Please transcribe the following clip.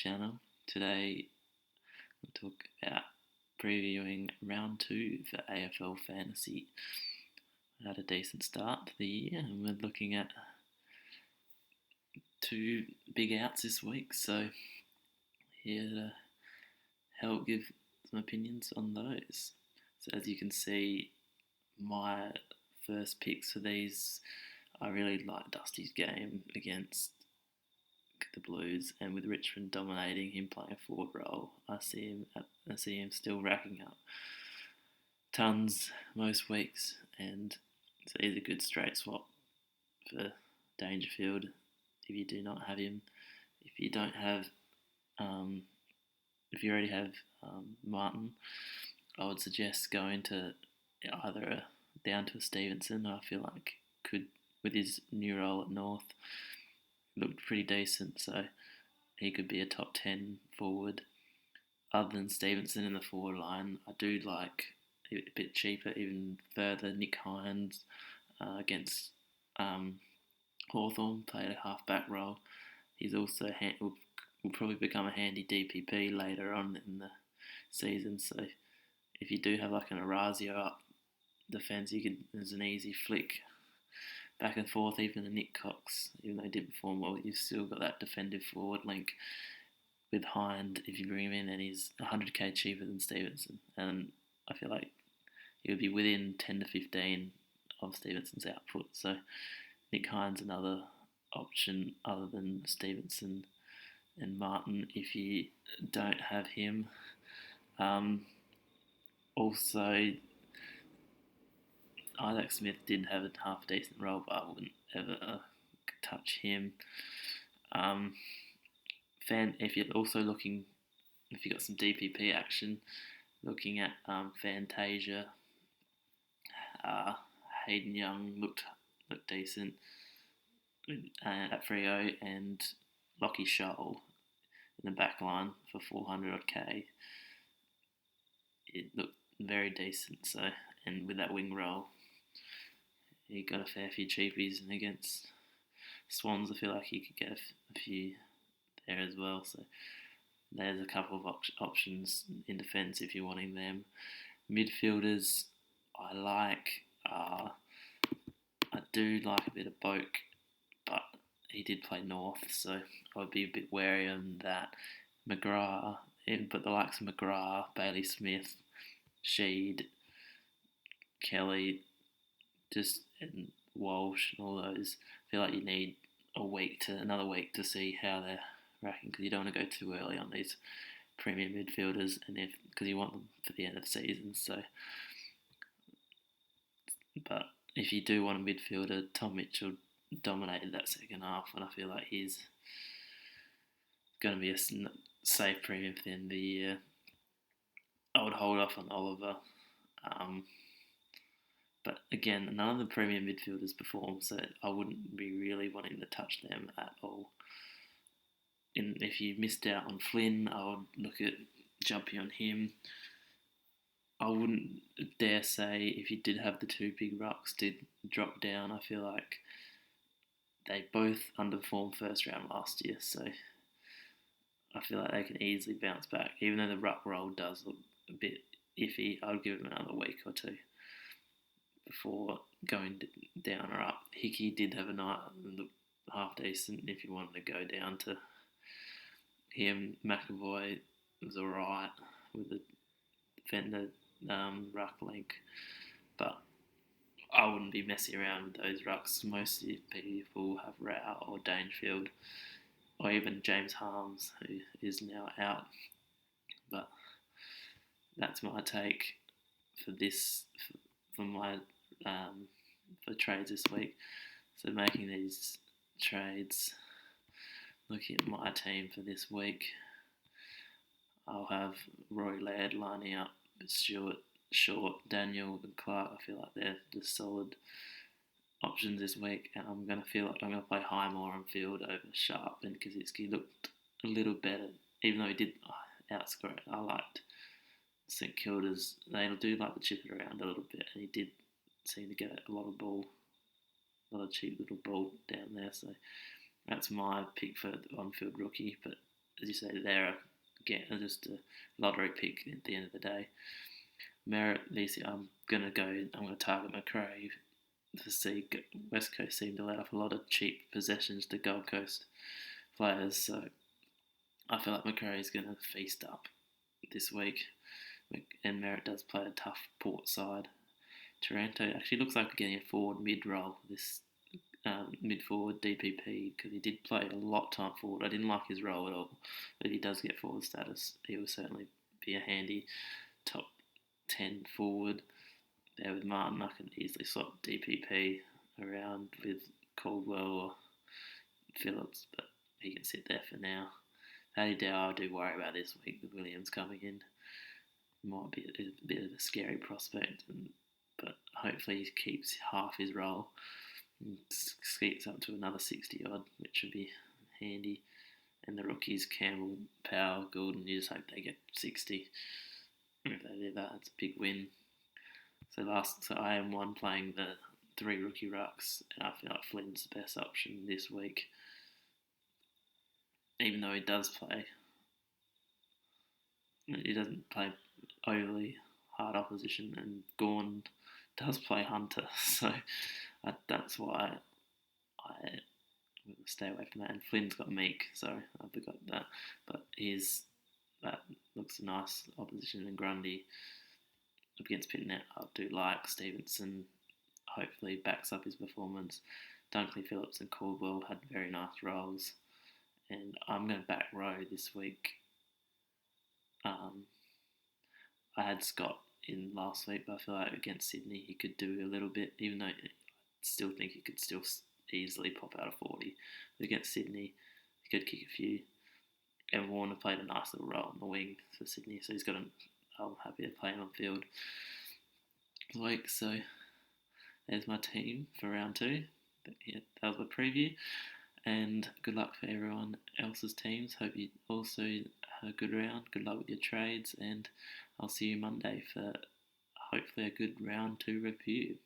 channel. Today we'll talk about previewing round 2 for AFL Fantasy. We had a decent start to the year and we're looking at 2 big outs this week, so here to help give some opinions on those. So as you can see, my first picks for these, I really like Dusty's game against the Blues, and with Richmond dominating him playing a forward role, I see him still racking up tons most weeks, and so he's a good straight swap for Dangerfield if you do not have him. If you don't have, if you already have Martin, I would suggest going to either down to a Stevenson. I feel like could, with his new role at North, looked pretty decent, so he could be a top 10 forward. Other than Stevenson in the forward line, I do like a bit cheaper, even further, Nick Hines against Hawthorn, played a half-back role. He's also will probably become a handy DPP later on in the season, so if you do have like an Orazio up defence, there's an easy flick back and forth. Even a Nick Cox, even though he didn't perform well, you've still got that defensive forward link with Hind if you bring him in, and he's 100k cheaper than Stevenson, and I feel like he would be within 10 to 15 of Stevenson's output. So Nick Hind's another option other than Stevenson and Martin if you don't have him. Also, Isaac Smith did have a half decent role, but I wouldn't ever touch him. If you're also looking, if you got some DPP action, looking at Fantasia, Hayden Young looked decent at Freo, and Lockie Shoal in the back line for 400 odd K. It looked very decent. So, and with that wing role, he got a fair few cheapies, and against Swans, I feel like he could get a few there as well. So there's a couple of options in defence if you're wanting them. Midfielders, I like. I do like a bit of Boak, but he did play North, so I would be a bit wary on that. McGrath, but the likes of McGrath, Bailey Smith, Sheed, Kelly, and Walsh and all those, I feel like you need another week to see how they're racking, because you don't want to go too early on these premium midfielders, and because you want them for the end of the season. So, but if you do want a midfielder, Tom Mitchell dominated that second half, and I feel like he's going to be a safe premium for the end of the year. I would hold off on Oliver. But again, none of the premium midfielders perform, so I wouldn't be really wanting to touch them at all. If you missed out on Flynn, I would look at jumping on him. I wouldn't dare say if you did have the 2 big rucks did drop down. I feel like they both underperformed first round last year, so I feel like they can easily bounce back. Even though the ruck roll does look a bit iffy, I would give them another week or two before going down or up. Hickey did have a night and looked half decent if you wanted to go down to him. McAvoy was alright with the defender ruck link, but I wouldn't be messing around with those rucks. Most people have Rao or Dangerfield, or even James Harms, who is now out. But that's my take for this, for my for trades this week. So making these trades, looking at my team for this week, I'll have Roy Laird lining up with Stewart, Short, Daniel and Clark. I feel like they're the solid options this week, and I'm going to play Highmore on field over Sharp, and Kaczynski looked a little better, even though he did outscore it. I liked St Kilda's, they do like to chip it around a little bit, and he did seem to get a lot of cheap little ball down there, so that's my pick for the on-field rookie. But as you say, they're just a lottery pick at the end of the day. Merritt, I'm going to target Macrae to see West Coast seem to let off a lot of cheap possessions to Gold Coast players, so I feel like Macrae is going to feast up this week. And Merritt does play a tough Port side. Taranto actually looks like getting a forward mid-roll this mid-forward DPP because he did play a lot time forward. I didn't like his role at all, but if he does get forward status, he will certainly be a handy top 10 forward. There with Martin, I can easily swap DPP around with Caldwell or Phillips, but he can sit there for now. Paddy Dow, I do worry about this week with Williams coming in. Might be a bit of a scary prospect, but hopefully he keeps half his role and skates up to another 60 odd, which would be handy. And the rookies, Campbell, Powell, Gordon, you just hope they get 60. If they do that, it's a big win. So I am one playing the 3 rookie rucks, and I feel like Flynn's the best option this week. Even though he does play, he doesn't play overly hard opposition, and Gawn does play Hunter, so that's why I will stay away from that. And Flynn's got Meek, sorry, I forgot that, but that looks a nice opposition, and Grundy against Pitnet, I do like. Stevenson hopefully backs up his performance. Dunkley, Phillips and Caldwell had very nice roles, and I'm going to back Rowe this week. I had Scott in last week, but I feel like against Sydney he could do a little bit, even though I still think he could still easily pop out a 40. But against Sydney, he could kick a few. And Warner played a nice little role on the wing for Sydney, so I'm happy to play him on field this week. So there's my team for round 2. Yeah, that was my preview. And good luck for everyone else's teams. Hope you also have a good round. Good luck with your trades, and I'll see you Monday for hopefully a good round 2 review.